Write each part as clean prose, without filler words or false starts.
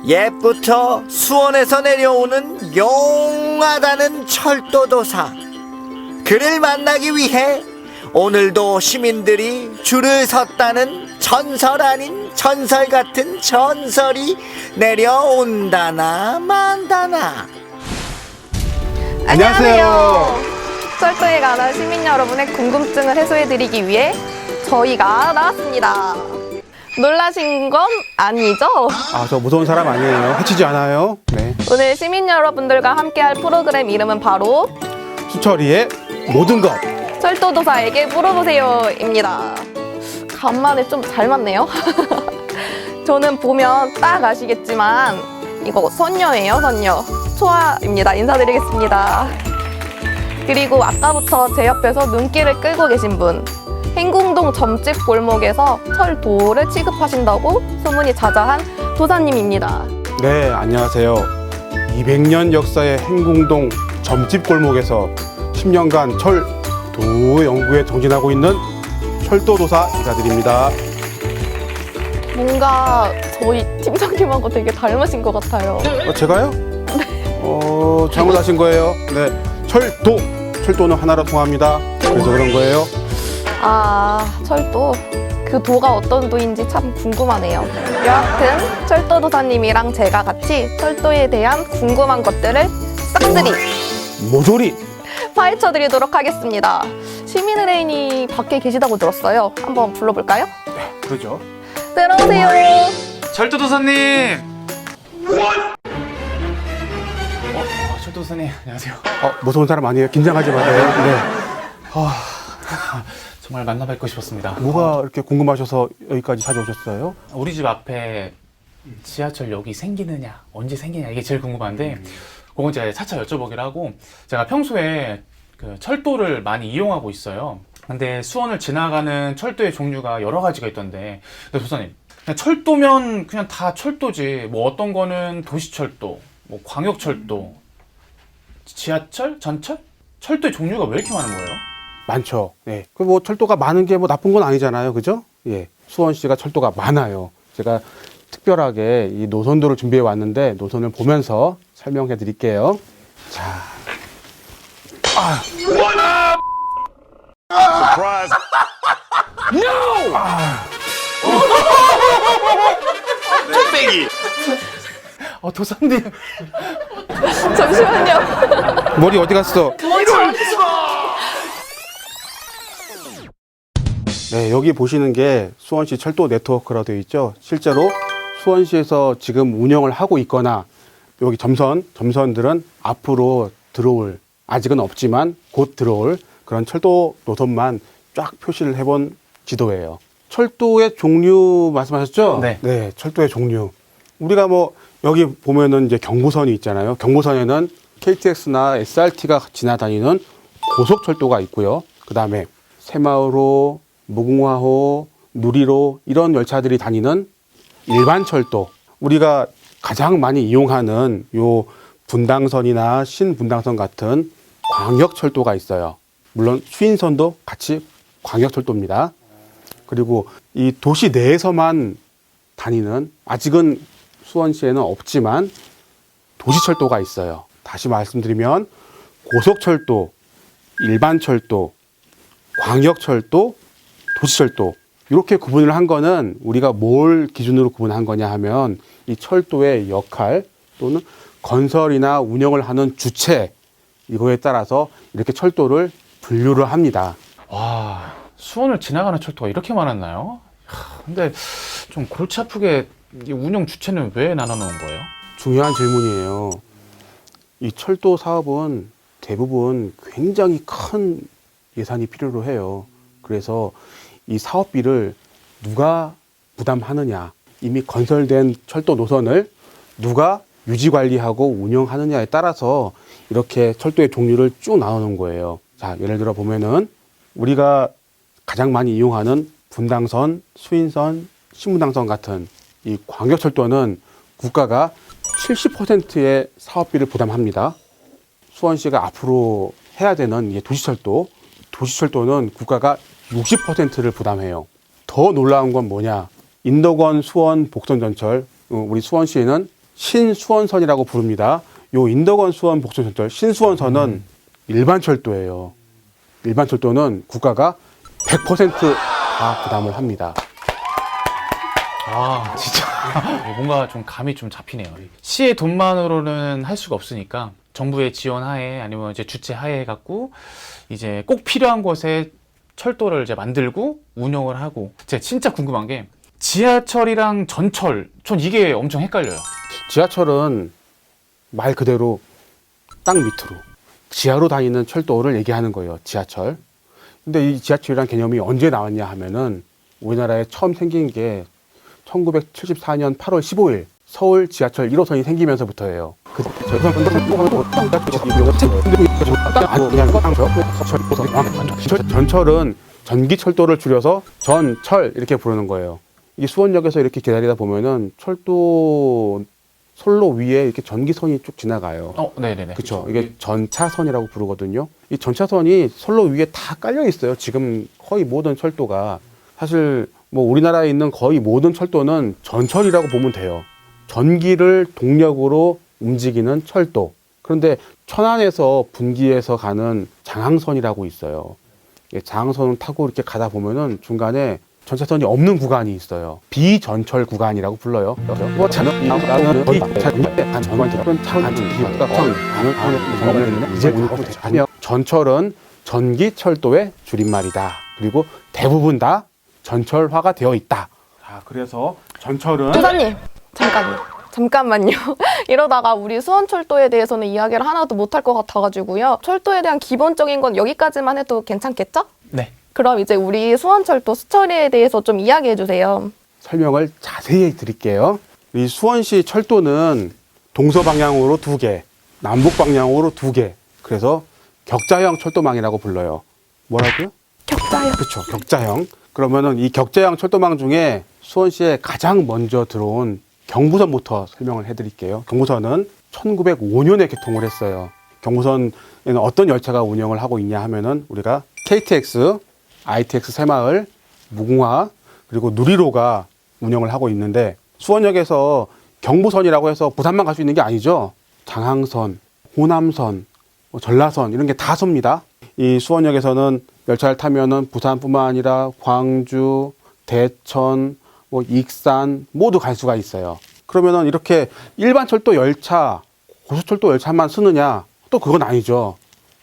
옛부터 수원에서 내려오는 용하다는 철도도사, 그를 만나기 위해 오늘도 시민들이 줄을 섰다는 전설 아닌 전설 같은 전설이 내려온다나 만다나. 안녕하세요. 철도에 관한 시민 여러분의 궁금증을 해소해드리기 위해 저희가 나왔습니다. 놀라신 건 아니죠? 저 무서운 사람 아니에요. 해치지 않아요. 네. 오늘 시민 여러분들과 함께할 프로그램 이름은 바로 수철이의 모든 것. 철도도사에게 물어보세요입니다. 간만에 좀 잘 맞네요. 저는 보면 딱 아시겠지만 이거 선녀예요, 선녀. 초아입니다. 인사드리겠습니다. 그리고 아까부터 제 옆에서 눈길을 끌고 계신 분, 행궁동 점집 골목에서 철도를 취급하신다고 소문이 자자한 도사님입니다. 네, 안녕하세요. 200년 역사의 행궁동 점집 골목에서 10년간 철도 연구에 정진하고 있는 철도도사 인사드립니다. 뭔가 저희 팀장님하고 되게 닮으신 것 같아요. 제가요? 잘못하신 거예요. 네, 철도는 하나로 통합니다. 그래서 그런 거예요. 철도. 그 도가 어떤 도인지 참 궁금하네요. 여하튼 철도도사님이랑 제가 같이 철도에 대한 궁금한 것들을 싹쓸이 모조리 파헤쳐드리도록 하겠습니다. 시민의뢰인이 밖에 계시다고 들었어요. 한번 불러볼까요? 네, 그러죠. 들어오세요. 철도도사님! 철도도사님, 안녕하세요. 무서운 사람 아니에요. 긴장하지 마세요. 네. 정말 만나뵙고 싶었습니다. 뭐가 이렇게 궁금하셔서 여기까지 찾아오셨어요? 우리 집 앞에 지하철역이 생기느냐, 언제 생기냐, 이게 제일 궁금한데, 그건 제가 차차 여쭤보기로 하고, 제가 평소에 그 철도를 많이 이용하고 있어요. 근데 수원을 지나가는 철도의 종류가 여러 가지가 있던데, 근데 도사님, 그냥 철도면 그냥 다 철도지, 뭐 어떤 거는 도시철도, 뭐 광역철도, 지하철, 전철? 철도의 종류가 왜 이렇게 많은 거예요? 많죠. 네. 그 뭐 철도가 많은 게 뭐 나쁜 건 아니잖아요. 그죠? 예. 수원시가 철도가 많아요. 제가 특별하게 이 노선도를 준비해 왔는데 노선을 보면서 설명해 드릴게요. 자. 도사님. 잠시만요. 머리 어디 갔어? 네, 여기 보시는 게 수원시 철도 네트워크라고 되어 있죠. 실제로 수원시에서 지금 운영을 하고 있거나 여기 점선들은 앞으로 들어올, 아직은 없지만 곧 들어올 그런 철도 노선만 쫙 표시를 해본 지도예요. 철도의 종류 말씀하셨죠? 네. 네, 철도의 종류. 우리가 뭐 여기 보면은 이제 경부선이 있잖아요. 경부선에는 KTX나 SRT가 지나다니는 고속철도가 있고요. 그 다음에 새마을호, 무궁화호, 누리호 이런 열차들이 다니는 일반철도, 우리가 가장 많이 이용하는 요 분당선이나 신분당선 같은 광역철도가 있어요. 물론 수인선도 같이 광역철도입니다. 그리고 이 도시 내에서만 다니는, 아직은 수원시에는 없지만 도시철도가 있어요. 다시 말씀드리면 고속철도, 일반철도, 광역철도, 도시철도, 이렇게 구분을 한 거는 우리가 뭘 기준으로 구분한 거냐 하면 이 철도의 역할 또는 건설이나 운영을 하는 주체, 이거에 따라서 이렇게 철도를 분류를 합니다. 와, 수원을 지나가는 철도가 이렇게 많았나요? 근데 좀 골치 아프게 이 운영 주체는 왜 나눠놓은 거예요? 중요한 질문이에요. 이 철도 사업은 대부분 굉장히 큰 예산이 필요로 해요. 그래서 이 사업비를 누가 부담하느냐, 이미 건설된 철도 노선을 누가 유지 관리하고 운영하느냐에 따라서 이렇게 철도의 종류를 쭉 나누는 거예요. 자, 예를 들어 보면은 우리가 가장 많이 이용하는 분당선, 수인선, 신분당선 같은 이 광역철도는 국가가 70%의 사업비를 부담합니다. 수원시가 앞으로 해야 되는 이 도시철도는 국가가 60%를 부담해요. 더 놀라운 건 뭐냐? 인덕원, 수원, 복선전철, 우리 수원시에는 신수원선이라고 부릅니다. 요 인덕원 수원 복순철도 신수원선은 일반 철도예요. 일반 철도는 국가가 100%다 부담을 합니다. 아, 진짜. 뭔가 좀 감이 좀 잡히네요. 시의 돈만으로는 할 수가 없으니까 정부의 지원 하에 아니면 이제 주체 하에 해갖고 이제 꼭 필요한 곳에 철도를 이제 만들고 운영을 하고. 제가 진짜 궁금한 게 지하철이랑 전철, 전 이게 엄청 헷갈려요. 지하철은 말 그대로 땅 밑으로 지하로 다니는 철도를 얘기하는 거예요. 지하철. 근데 이 지하철이라는 개념이 언제 나왔냐 하면은 우리나라에 처음 생긴 게 1974년 8월 15일 서울 지하철 1호선이 생기면서부터예요. 전철은 전기철도를 줄여서 전철 이렇게 부르는 거예요. 이 수원역에서 이렇게 기다리다 보면은 철도 선로 위에 이렇게 전기선이 쭉 지나가요. 네네네. 그렇죠. 이게 전차선이라고 부르거든요. 이 전차선이 선로 위에 다 깔려 있어요. 지금 거의 모든 철도가. 사실 뭐 우리나라에 있는 거의 모든 철도는 전철이라고 보면 돼요. 전기를 동력으로 움직이는 철도. 그런데 천안에서 분기에서 가는 장항선이라고 있어요. 장항선을 타고 이렇게 가다 보면은 중간에 전차선이 없는 구간이 있어요. 비전철 구간이라고 불러요. 전철은 전기철도의 줄임말이다. 그리고 대부분 다 전철화가 되어 있다. 자, 그래서 전철은 도사님, 잠깐만요. 이러다가 우리 수원철도에 대해서는 이야기를 하나도 못할 것 같아가지고요. 철도에 대한 기본적인 건 여기까지만 해도 괜찮겠죠? 네. 그럼 이제 우리 수원철도 수철에 대해서 좀 이야기해 주세요. 설명을 자세히 드릴게요. 이 수원시 철도는 동서방향으로 2개, 남북방향으로 2개. 그래서 격자형 철도망이라고 불러요. 뭐라고요? 격자요. 그렇죠. 격자형. 그러면은 이 격자형 철도망 중에 수원시에 가장 먼저 들어온 경부선부터 설명을 해드릴게요. 경부선은 1905년에 개통을 했어요. 경부선에는 어떤 열차가 운영을 하고 있냐 하면은 우리가 KTX, ITX 새마을, 무궁화, 그리고 누리로가 운영을 하고 있는데 수원역에서 경부선이라고 해서 부산만 갈 수 있는 게 아니죠. 장항선, 호남선, 전라선 이런 게 다 섭니다. 이 수원역에서는 열차를 타면은 부산뿐만 아니라 광주, 대천, 익산 모두 갈 수가 있어요. 그러면은 이렇게 일반 철도 열차, 고속철도 열차만 쓰느냐? 또 그건 아니죠.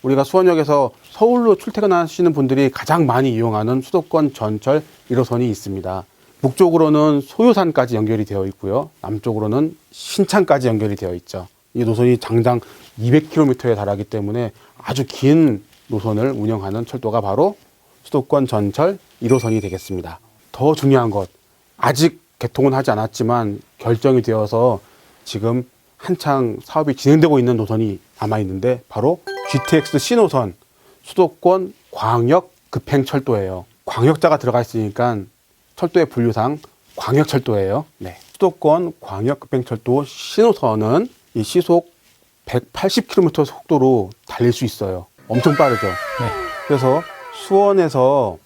우리가 수원역에서 서울로 출퇴근하시는 분들이 가장 많이 이용하는 수도권 전철 1호선이 있습니다. 북쪽으로는 소요산까지 연결이 되어 있고요. 남쪽으로는 신창까지 연결이 되어 있죠. 이 노선이 장장 200km에 달하기 때문에 아주 긴 노선을 운영하는 철도가 바로 수도권 전철 1호선이 되겠습니다. 더 중요한 것, 아직 개통은 하지 않았지만 결정이 되어서 지금 한창 사업이 진행되고 있는 노선이 남아있는데 바로 GTX 신호선 수도권 광역 급행철도예요. 광역자가 들어가 있으니까 철도의 분류상 광역철도예요. 네. 수도권 광역 급행철도 신호선은 이 시속 180km 속도로 달릴 수 있어요. 엄청 빠르죠. 네. 그래서 수원에서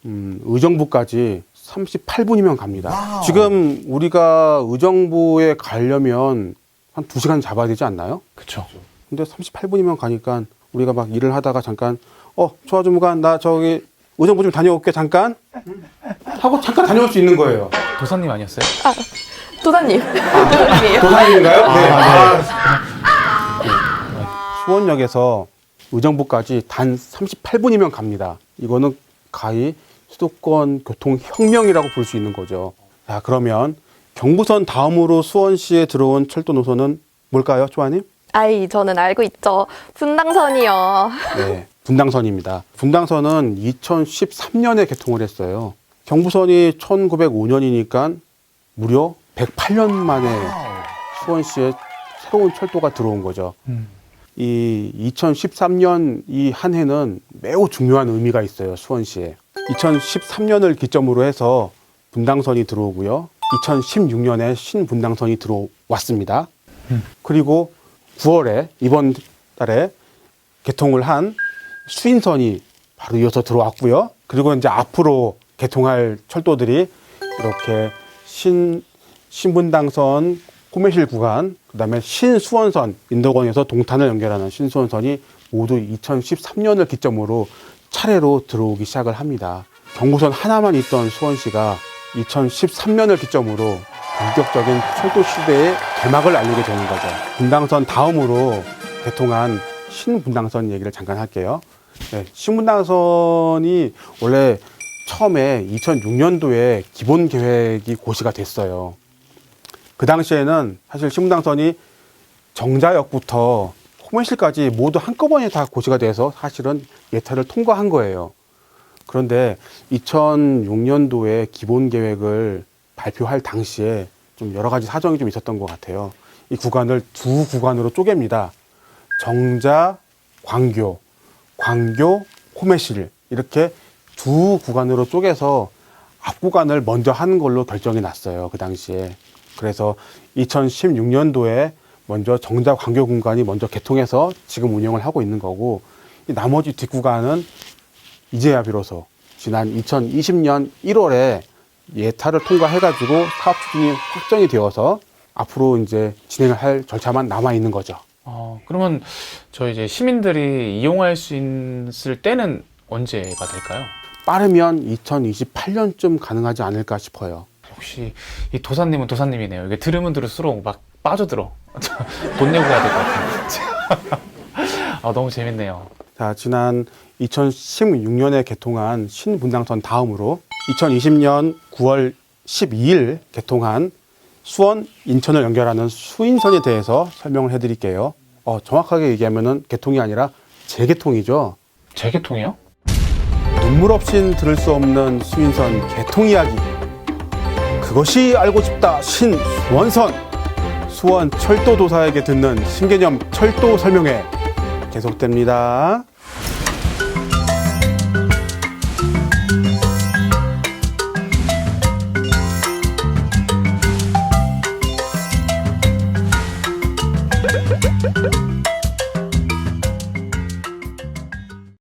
의정부까지 38분이면 갑니다. 와우. 지금 우리가 의정부에 가려면 한 2시간 잡아야 되지 않나요? 그쵸. 근데 38분이면 가니까 우리가 막 일을 하다가 잠깐 조아주무관 나 저기 의정부 좀 다녀올게 잠깐 하고 잠깐 다녀올 수 있는 거예요. 도사님 아니었어요? 도사님. 도사님이에요. 도사님인가요? 네. 네. 수원역에서 의정부까지 단 38분이면 갑니다. 이거는 가히 수도권 교통혁명이라고 볼 수 있는 거죠. 자, 그러면 경부선 다음으로 수원시에 들어온 철도 노선은 뭘까요, 조아님? 아이, 저는 알고 있죠. 분당선이요. 네, 분당선입니다. 분당선은 2013년에 개통을 했어요. 경부선이 1905년이니까 무려 108년 만에 수원시에 새로운 철도가 들어온 거죠. 이 2013년 이 한 해는 매우 중요한 의미가 있어요, 수원시에. 2013년을 기점으로 해서 분당선이 들어오고요. 2016년에 신분당선이 들어왔습니다. 그리고 9월에 이번 달에 개통을 한 수인선이 바로 이어서 들어왔고요. 그리고 이제 앞으로 개통할 철도들이 이렇게 신분당선, 호매실 구간, 그다음에 신수원선, 인덕원에서 동탄을 연결하는 신수원선이 모두 2013년을 기점으로 차례로 들어오기 시작을 합니다. 경부선 하나만 있던 수원시가 2013년을 기점으로 본격적인 철도 시대의 개막을 알리게 되는 거죠. 분당선 다음으로 개통한 신분당선 얘기를 잠깐 할게요. 네, 신분당선이 원래 처음에 2006년도에 기본 계획이 고시가 됐어요. 그 당시에는 사실 신분당선이 정자역부터 호매실까지 모두 한꺼번에 다 고시가 돼서 사실은 예타를 통과한 거예요. 그런데 2006년도에 기본 계획을 발표할 당시에 좀 여러 가지 사정이 좀 있었던 것 같아요. 이 구간을 두 구간으로 쪼갭니다. 정자, 광교, 광교, 호매실 이렇게 두 구간으로 쪼개서 앞 구간을 먼저 하는 걸로 결정이 났어요. 그 당시에. 그래서 2016년도에 먼저 정자, 광교 구간이 먼저 개통해서 지금 운영을 하고 있는 거고, 이 나머지 뒷구간은 이제야 비로소 지난 2020년 1월에 예타를 통과해가지고 사업 추진이 확정이 되어서 앞으로 이제 진행을 할 절차만 남아 있는 거죠. 그러면 저 이제 시민들이 이용할 수 있을 때는 언제가 될까요? 빠르면 2028년쯤 가능하지 않을까 싶어요. 역시 이 도사님은 도사님이네요. 이게 들으면 들을수록 막 빠져들어. 돈 내고 가야 될 것 같아요. 너무 재밌네요. 자, 지난 2016년에 개통한 신분당선 다음으로 2020년 9월 12일 개통한 수원, 인천을 연결하는 수인선에 대해서 설명을 해드릴게요. 정확하게 얘기하면은 개통이 아니라 재개통이죠. 재개통이요? 눈물 없인 들을 수 없는 수인선 개통 이야기. 그것이 알고 싶다 신수원선. 수원 철도도사에게 듣는 신개념 철도 설명회 계속됩니다.